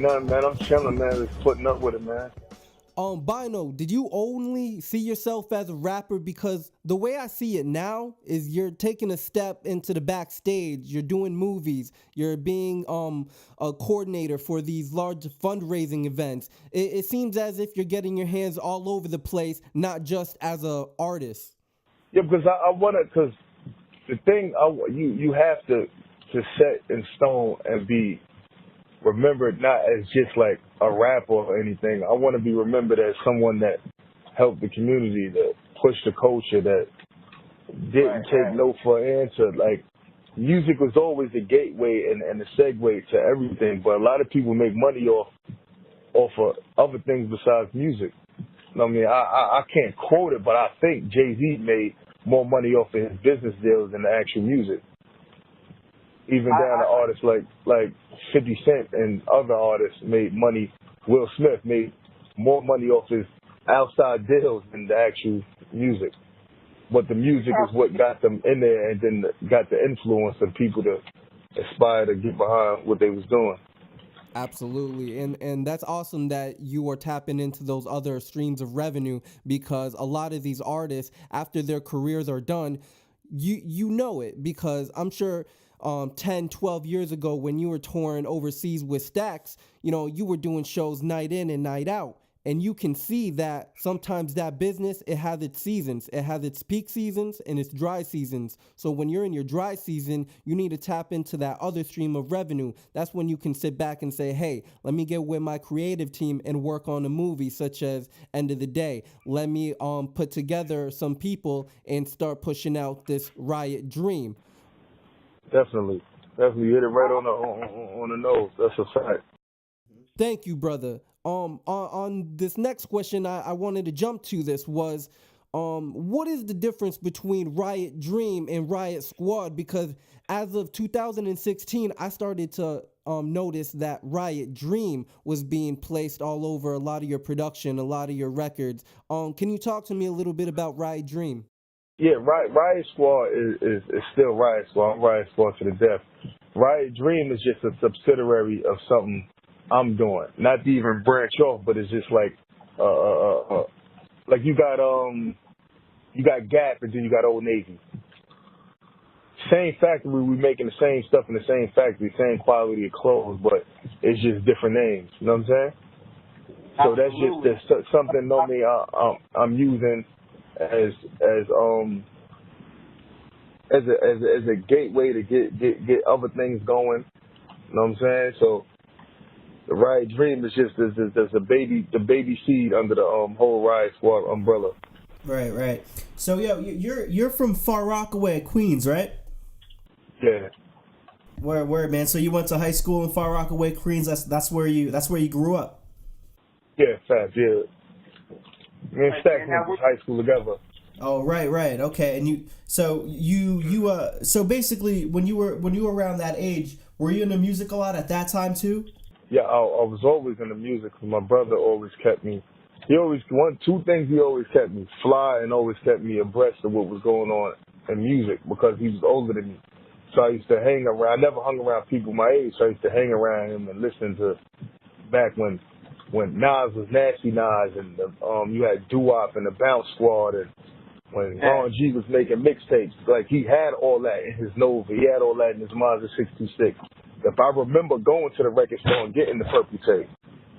nothing, man. I'm chilling, man. Just putting up with it, man. Bynoe, did you only see yourself as a rapper? Because the way I see it now is you're taking a step into the backstage, you're doing movies, you're being a coordinator for these large fundraising events. It seems as if you're getting your hands all over the place, not just as a artist. Yeah, because I want to, because the thing, you have to set in stone and be remembered not as just like a rapper or anything. I want to be remembered as someone that helped the community, that pushed the culture, that didn't take no for an answer. Like, music was always the gateway and the segue to everything, but a lot of people make money off of other things besides music. I mean, I can't quote it, but I think Jay-Z made more money off of his business deals than the actual music. Even down to artists like 50 Cent and other artists made money. Will Smith made more money off his outside deals than the actual music. But the music is what got them in there and then got the influence of people to aspire to get behind what they was doing. Absolutely. And that's awesome that you are tapping into those other streams of revenue, because a lot of these artists, after their careers are done, you know it, because I'm sure 10, 12 years ago when you were touring overseas with Stacks, you know, you were doing shows night in and night out. And you can see that sometimes that business, it has its seasons. It has its peak seasons and its dry seasons. So when you're in your dry season, you need to tap into that other stream of revenue. That's when you can sit back and say, hey, let me get with my creative team and work on a movie such as End of the Day. Let me put together some people and start pushing out this Riot Dream. Definitely. Definitely hit it right on the nose. That's a fact. Thank you, brother. On this next question, I wanted to jump to this was, what is the difference between Riot Dream and Riot Squad? Because as of 2016, I started to notice that Riot Dream was being placed all over a lot of your production, a lot of your records. Can you talk to me a little bit about Riot Dream? Yeah, Riot Squad is still Riot Squad. I'm Riot Squad to the death. Riot Dream is just a subsidiary of something I'm doing. Not to even branch off, but it's just like you got Gap and then you got Old Navy. Same factory, we making the same stuff in the same factory, same quality of clothes, but it's just different names. You know what I'm saying? So that's something normally I'm using as a gateway to get other things going. You know what I'm saying? So the Riot Dream is just the baby seed under the whole Riot Squad umbrella. Right. So you're from Far Rockaway, Queens, right? Yeah. Word, man. So you went to high school in Far Rockaway, Queens. That's where you grew up. Yeah, fast. Yeah. Me and Stack went to high school together. Oh, right. Okay. And so basically when you were around that age, were you into music a lot at that time too? Yeah, I was always into music because my brother always kept me. Two things he always kept me: fly, and always kept me abreast of what was going on in music because he was older than me. So I used to hang around. I never hung around people my age, so I used to hang around him and listen to back when Nas was Nasty Nas, and you had Doo-Wop and the Bounce Squad, and when Ron G was making mixtapes. Like, he had all that in his Nova. He had all that in his Mazda 626. If I remember going to the record store and getting the purple tape,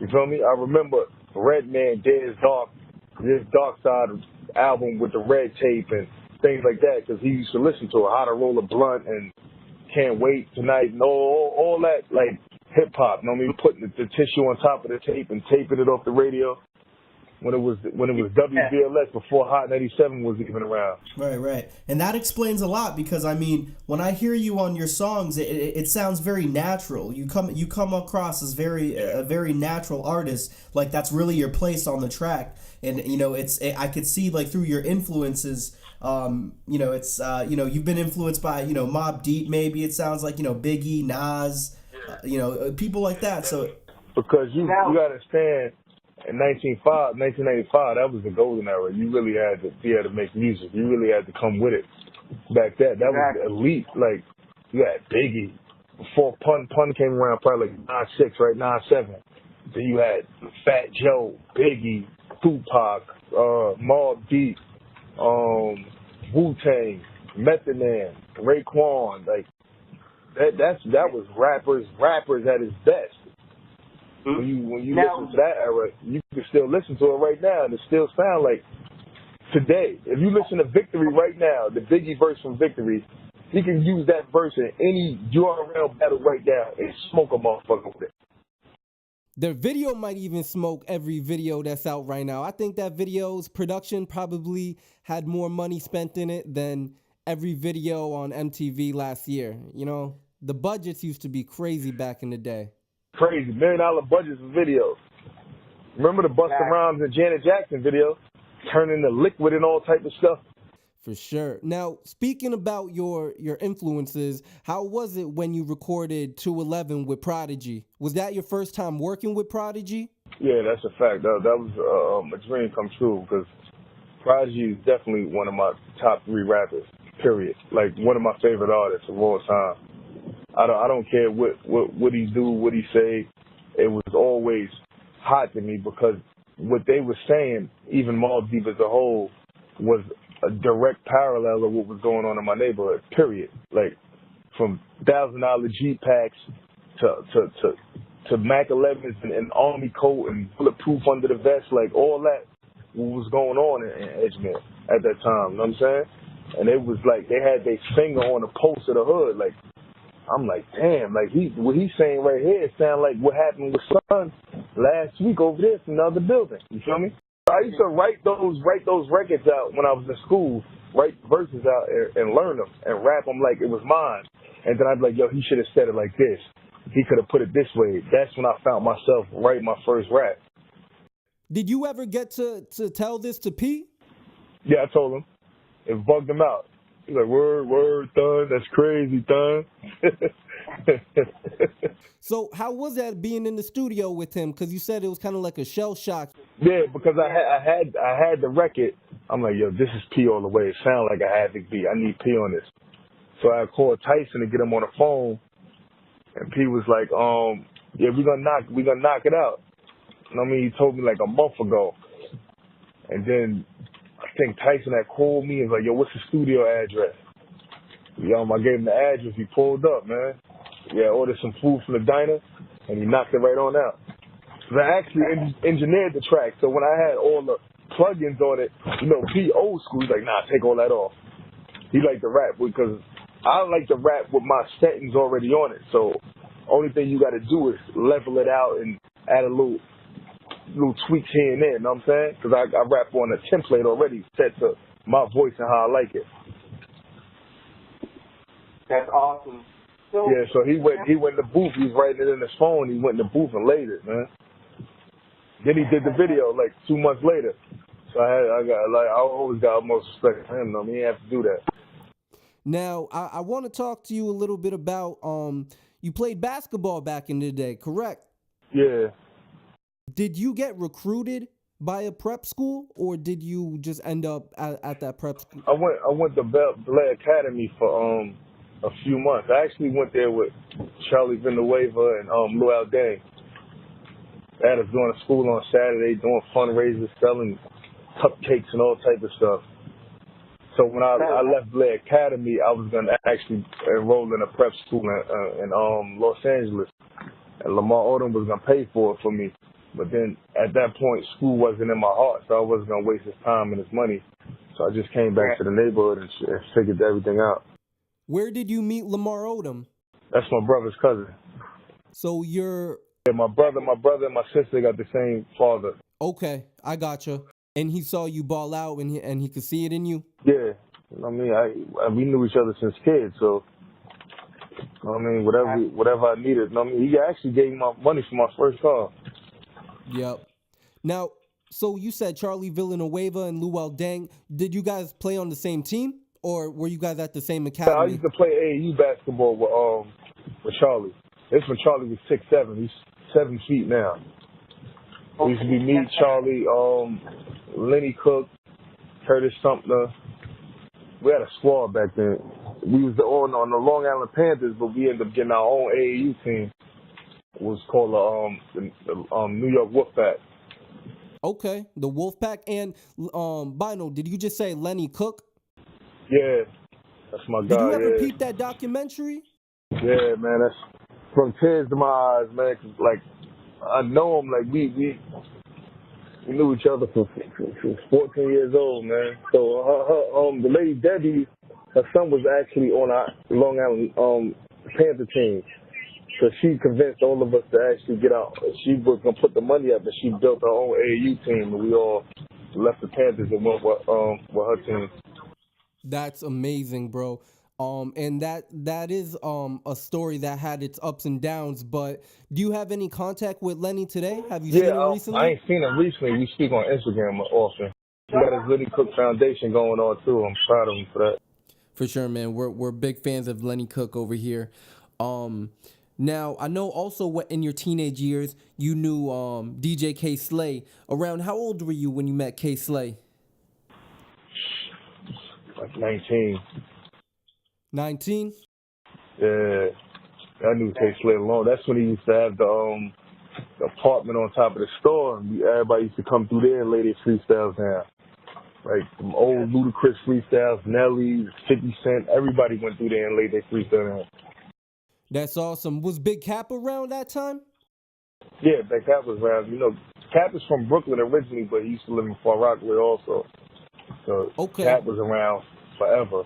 you feel me? I remember Redman did his Dark Side album with the red tape and things like that, because he used to listen to it, How to Roll a Blunt and Can't Wait Tonight and all that, like, hip-hop. You know what I mean? Putting the tissue on top of the tape and taping it off the radio. When it was WBLS, before Hot 97 was even around. Right. And that explains a lot, because I mean, when I hear you on your songs, it sounds very natural. You come across as a very natural artist. Like, that's really your place on the track. And you know, I could see, like, through your influences, you've been influenced by, Mobb Deep, maybe it sounds like, Biggie, Nas, people like that. So because you gotta understand, in 1995, that was the golden era. You really had to be able to make music. You really had to come with it. Back then, that was elite. Like, you had Biggie. Before Pun came around, probably like 96, right? 97. Then you had Fat Joe, Biggie, Tupac, Mobb Deep, Wu-Tang, Method Man, Raekwon. Like that was rappers at his best. When you now, listen to that era, you can still listen to it right now, and it still sound like today. If you listen to Victory right now, the Biggie verse from Victory, he can use that verse in any URL battle right now and smoke a motherfucker with it. Their video might even smoke every video that's out right now. I think that video's production probably had more money spent in it than every video on MTV last year. You know, the budgets used to be crazy back in the day. Crazy. $1 million budgets for videos. Remember the Busta Rhymes and Janet Jackson video? Turning to liquid and all type of stuff. For sure. Now, speaking about your influences, how was it when you recorded 211 with Prodigy? Was that your first time working with Prodigy? Yeah, that's a fact. That was a dream come true, because Prodigy is definitely one of my top 3 rappers, period. Like, one of my favorite artists of all time. I don't care what he do, what he say. It was always hot to me, because what they were saying, even Mobb Deep as a whole, was a direct parallel of what was going on in my neighborhood, period. Like, from $1,000 Jeep packs to Mac 11s and Army coat and bulletproof under the vest, like all that what was going on in Edgemere at that time, you know what I'm saying? And it was like they had their finger on the pulse of the hood. Like, I'm like, damn, like what he's saying right here sound like what happened with Son last week over there in the other building. You feel me? I used to write those records out when I was in school, write verses out and learn them and rap them like it was mine. And then I'd be like, yo, he should have said it like this. He could have put it this way. That's when I found myself writing my first rap. Did you ever get to tell this to P? Yeah, I told him. It bugged him out. He's like, word, Thun, that's crazy, Thun. So how was that being in the studio with him? Because you said it was kind of like a shell shock. Yeah, because I had the record. I'm like, yo, this is P all the way. It sounds like a Havoc beat. I need P on this. So I called Tyson to get him on the phone, and P was like, yeah, we're gonna knock it out. You know what I mean? He told me like a month ago. And then I think Tyson had called me and was like, yo, what's the studio address? I gave him the address. He pulled up, man. Yeah, ordered some food from the diner, and he knocked it right on out. So I actually engineered the track, so when I had all the plugins on it, P old school, he's like, nah, take all that off. He liked to rap because I like to rap with my settings already on it. So only thing you got to do is level it out and add a little tweaks here and there, you know what I'm saying? Because I rap on a template already set to my voice and how I like it. That's awesome. So, yeah, so he went in the booth. He was writing it in his phone. He went in the booth and laid it, man. Then he did the video like 2 months later. So I always got utmost respect for him. I mean, he didn't have to do that. Now, I want to talk to you a little bit about you played basketball back in the day, correct? Yeah. Did you get recruited by a prep school, or did you just end up at that prep school? I went to Blair Academy for a few months. I actually went there with Charlie Villanueva and Lou Aldang. They had us doing a school on Saturday, doing fundraisers, selling cupcakes and all type of stuff. So when I left Blair Academy, I was going to actually enroll in a prep school in Los Angeles. And Lamar Odom was going to pay for it for me. But then at that point, school wasn't in my heart, so I wasn't going to waste his time and his money. So I just came back to the neighborhood and figured everything out. Where did you meet Lamar Odom? That's my brother's cousin. So you're... Yeah, my brother and my sister got the same father. Okay, I gotcha. And he saw you ball out and he could see it in you? Yeah. I mean, we knew each other since kids, so... I mean, whatever I needed. I mean, he actually gave me my money for my first car. Yep. Now, so you said Charlie Villanueva and Lou Aldang. Did you guys play on the same team, or were you guys at the same academy? I used to play AAU basketball with Charlie. This when Charlie was 6'7". He's 7 feet now. It used to be me, Charlie, Lenny Cook, Curtis Sumter. We had a squad back then. We was on the Long Island Panthers, but we ended up getting our own AAU team. was called the New York Wolfpack. Okay, the Wolfpack. And Bynoe, did you just say Lenny Cook? Yeah, that's my Did you guy. ever Yeah, peep that documentary? yeah, man. That's from tears to my eyes, man. 'Cause, like, I know him. Like we knew each other for 14 years old, man. So the lady Debbie, her son was actually on our Long Island Panther team. So she convinced all of us to actually get out. She was gonna put the money up, and she built her own AAU team, and we all left the Panthers and went with her team. That's amazing, bro. And that is a story that had its ups and downs. But do you have any contact with Lenny today? Have you seen him recently? I ain't seen him recently. We speak on Instagram often. He got his Lenny Cook Foundation going on too. I'm proud of him for that. For sure, man. We're big fans of Lenny Cook over here. Now I know also what in your teenage years you knew DJ KAYSLAY. Around how old were you when you met KAYSLAY? Like 19. 19? Yeah, I knew KAYSLAY alone. That's when he used to have the apartment on top of the store, and everybody used to come through there and lay their freestyles down. Like some old Ludacris freestyles, Nelly's, 50 Cent. Everybody went through there and laid their freestyle down. That's awesome. Was Big Cap around that time? Yeah, Big Cap was around. You know, Cap is from Brooklyn originally, but he used to live in Far Rockaway also. So Okay. Cap was around forever.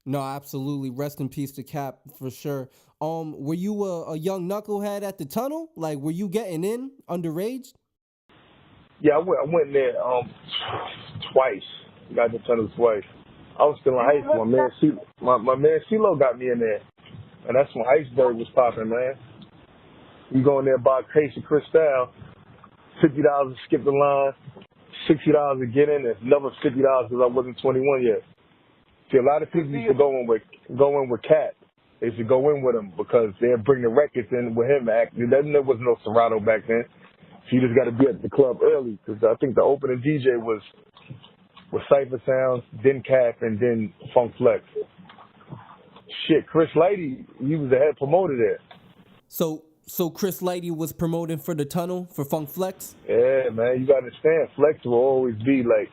No, absolutely. Rest in peace to Cap for sure. Were you a young knucklehead at the tunnel? Like, were you getting in underage? Yeah, I went in there twice. Got the tunnel twice. I was still in high school. My man CeeLo got me in there, and that's when Iceberg was popping, man. You go in there, buy a case of Cristal, $50 to skip the line, $60 to get in, and another $50 because I wasn't 21 yet. See, a lot of people used to go in with Cat. They used to go in with him because they'd bring the records in with him. There was no Serato back then. So you just got to be at the club early because I think the opening DJ was Cypher Sounds, then Cap, and then Funk Flex. Shit, Chris Lighty, he was the head promoter there. So Chris Lighty was promoting for the tunnel for Funk Flex? Yeah, man, you got to understand, Flex will always be like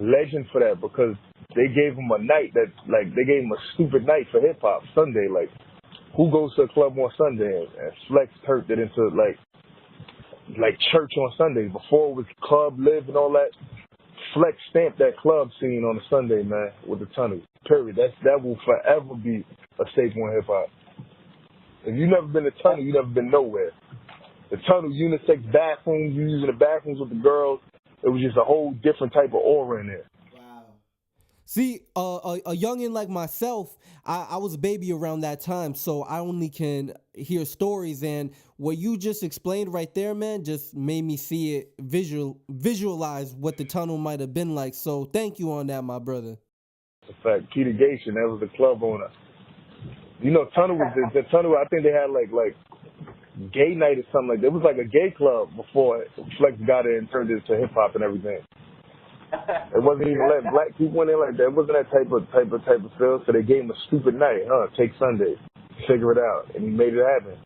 legend for that because they gave him a night they gave him a stupid night for hip hop Sunday. Like, who goes to a club on Sunday? And Flex turned it into like church on Sundays. Before it was Club Live and all that, Flex stamped that club scene on a Sunday, man, with the tunnel. Period. That will forever be a staple in hip hop. If you never been to tunnel, you never been nowhere. The tunnel, unisex bathrooms, you using the bathrooms with the girls. It was just a whole different type of aura in there. Wow. See, a youngin' like myself, I was a baby around that time, so I only can hear stories. And what you just explained right there, man, just made me see it, visualize what the tunnel might have been like. So thank you on that, my brother. In fact, Peter Gation, that was the club owner. You know, Tunnel was the Tunnel. I think they had like gay night or something like that. It was like a gay club before Flex got it and turned it into hip hop and everything. It wasn't even letting black people in there like that. It wasn't that type of feel. So they gave him a stupid night, take Sunday, figure it out, and he made it happen.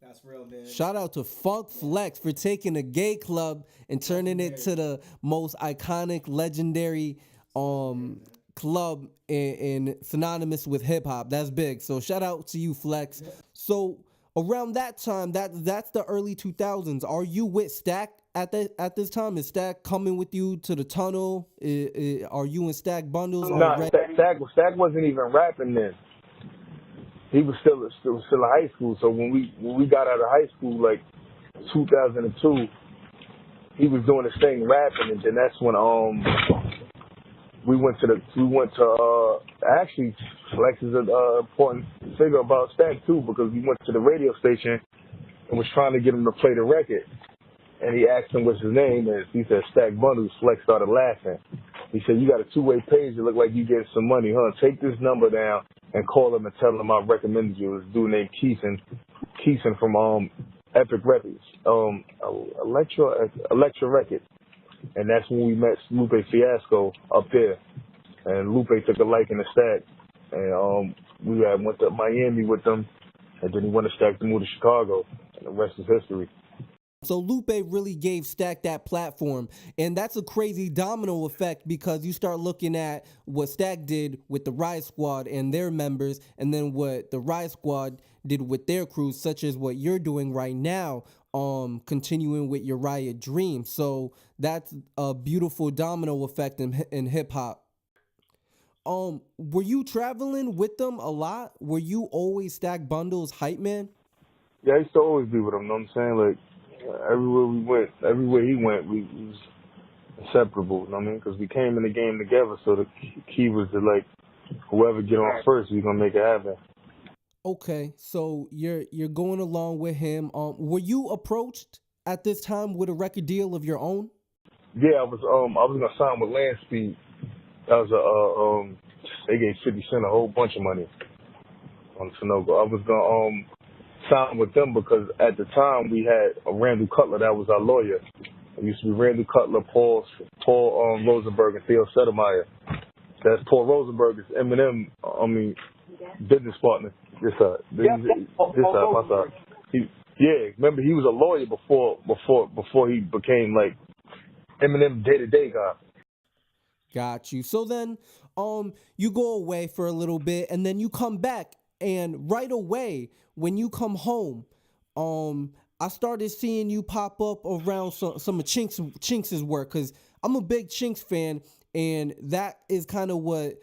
That's real, man. Shout out to Funk Flex for taking a gay club and turning it to the most iconic, legendary club and synonymous with hip hop. That's big. So shout out to you, Flex. Yeah. So around that time, that's the early 2000s. Are you with Stack at this time? Is Stack coming with you to the tunnel? Are you in Stack bundles? Nah, Stack wasn't even rapping then. He was still in high school. So when we got out of high school, like 2002, he was doing his thing rapping, and then that's when we went to actually Flex is an important figure about Stack too, because we went to the radio station and was trying to get him to play the record, and he asked him what's his name, and he said Stack Bundles. Flex started laughing. He said, "You got a two-way page. It look like you getting some money, huh? Take this number down and call him and tell him I recommended you." It was a dude named Keeson from Epic Records, Electra Records. And that's when we met Lupe Fiasco up there. And Lupe took a liking to Stack. And we went to Miami with them. And then he went to Stack to move to Chicago. and the rest is history. So Lupe really gave Stack that platform, and that's a crazy domino effect because you start looking at what Stack did with the Riot Squad and their members, and then what the Riot Squad did with their crews, such as what you're doing right now, continuing with your Riot Dream. So that's a beautiful domino effect in hip hop. Were you traveling with them a lot? Were you always Stack Bundles hype man? Yeah, I used to always be with him, you know what I'm saying? Like, everywhere we went, everywhere he went, we was inseparable, you know what I mean? Because we came in the game together, so the key was to, like, whoever get on first, we're going to make it happen. Okay, so you're going along with him. Were you approached at this time with a record deal of your own? Yeah, I was gonna sign with Landspeed. That was they gave 50 Cent a whole bunch of money on Sunoco. I was gonna sign with them because at the time we had a Randall Cutler that was our lawyer. It used to be Randall Cutler, Paul Rosenberg, and Theo Settlemyer. That's Paul Rosenberg is Eminem. Business partner. This side, my side. Remember he was a lawyer before he became like Eminem day-to-day guy. Got you. So then, you go away for a little bit, and then you come back, and right away when you come home, I started seeing you pop up around some of CHINX's work, because I'm a big CHINX fan, and that is kind of what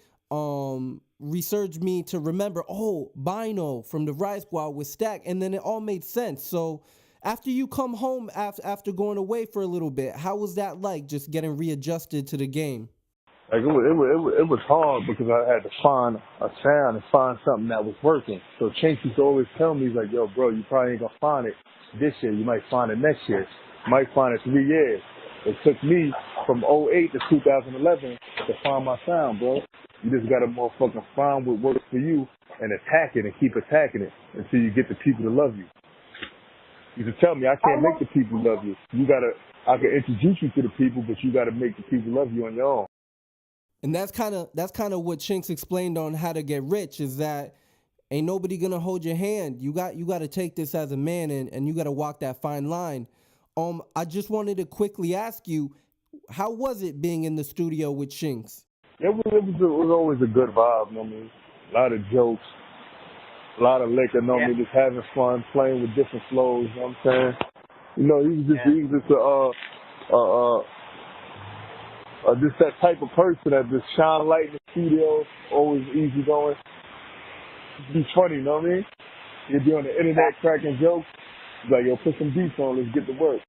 resurged me to remember, Bynoe from the Riot Squad with Stack, and then it all made sense. So after you come home, after going away for a little bit, how was that like, just getting readjusted to the game? Like it was hard because I had to find a sound and find something that was working. So CHINX used to always tell me, he's like, yo, bro, you probably ain't gonna find it this year. You might find it next year. You might find it 3 years. It took me from 2008 to 2011 to find my sound, bro. You just gotta motherfucking find what works for you and attack it and keep attacking it until you get the people to love you. You can tell me I can't make the people love you. I can introduce you to the people, but you gotta make the people love you on your own. And that's kind of what CHINX explained on How to Get Rich, is that ain't nobody gonna hold your hand. You got to take this as a man, and you got to walk that fine line. I just wanted to quickly ask you, how was it being in the studio with CHINX? It was always a good vibe, you know what I mean? A lot of jokes, a lot of liquor, you know what I mean? Just having fun, playing with different flows, you know what I'm saying? You know, he was just that type of person that just shine light in the studio, always easy going. Be funny, you know what I mean? You'd be on the internet cracking jokes. Like, yo, put some beats on, let's get to work.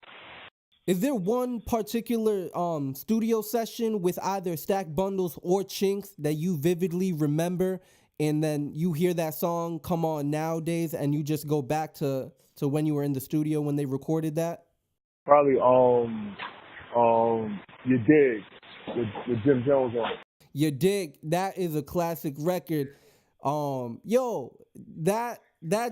Is there one particular studio session with either Stack Bundles or CHINX that you vividly remember, and then you hear that song come on nowadays and you just go back to when you were in the studio when they recorded that? Probably You Dig with Jim Jones on it. You Dig, that is a classic record. Yo, that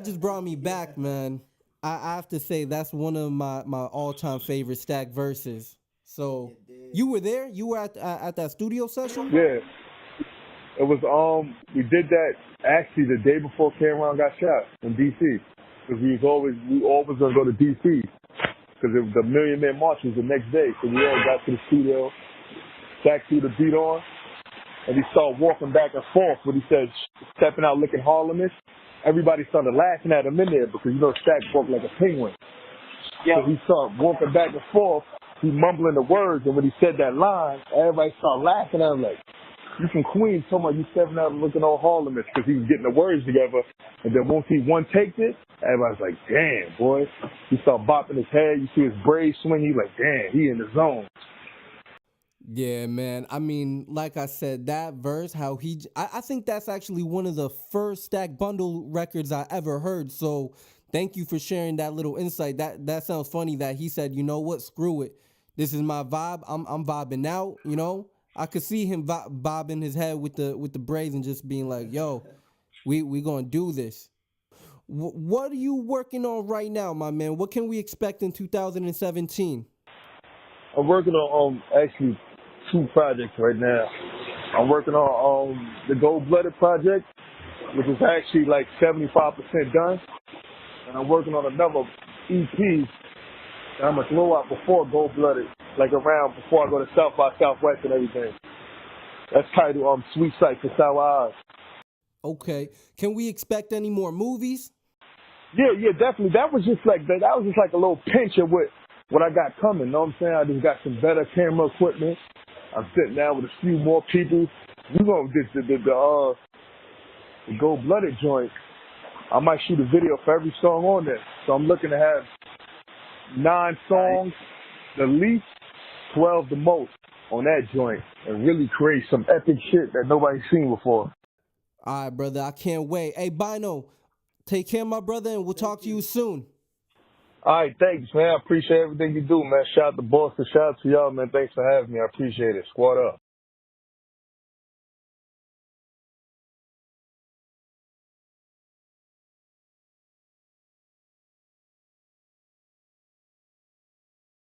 just brought me back, man. I have to say that's one of my all-time favorite Stack verses. So you were there? You were at that studio session? Yeah. It was we did that actually the day before Cameron got shot in DC. Because we always gonna go to DC. Because the Million Man March was the next day. So we all got to the studio, Stack threw the beat on, and he started walking back and forth when he said stepping out looking Harlemish. Everybody started laughing at him in there because, you know, Stack walked like a penguin. Yeah. So he started walking back and forth, he mumbling the words, and when he said that line, everybody started laughing at him like, you from Queens, talking about you stepping out looking all Harlemish, because he was getting the words together. And then once he one takes it, everybody's like, damn, boy. He started bopping his head, you see his braids swing, he's like, damn, he in the zone. Yeah, man. I mean, like I said, that verse, I think that's actually one of the first Stack Bundle records I ever heard. So thank you for sharing that little insight. That sounds funny that he said, you know what, screw it. This is my vibe. I'm vibing out, you know. I could see him bobbing his head with the braids and just being like, yo, we gonna do this. What are you working on right now, my man? What can we expect in 2017? I'm working on actually 2 projects right now. I'm working on the Gold Blooded project, which is actually like 75% done. And I'm working on another EP that I'm gonna throw out before Gold Blooded, like around before I go to South by Southwest and everything. That's titled Sweet Sight for Sour Eyes. Okay. Can we expect any more movies? Yeah, definitely. That was just like a little pinch of what I got coming. Know what I'm saying? I just got some better camera equipment. I'm sitting down with a few more people. We gonna get the Gold Blooded joint. I might shoot a video for every song on there. So I'm looking to have 9 songs, the least, 12 the most on that joint, and really create some epic shit that nobody's seen before. All right, brother. I can't wait. Hey, Bynoe, take care, my brother, and we'll talk to you soon. All right, thanks, man. I appreciate everything you do, man. Shout out to Boston. Shout out to y'all, man. Thanks for having me. I appreciate it. Squad up.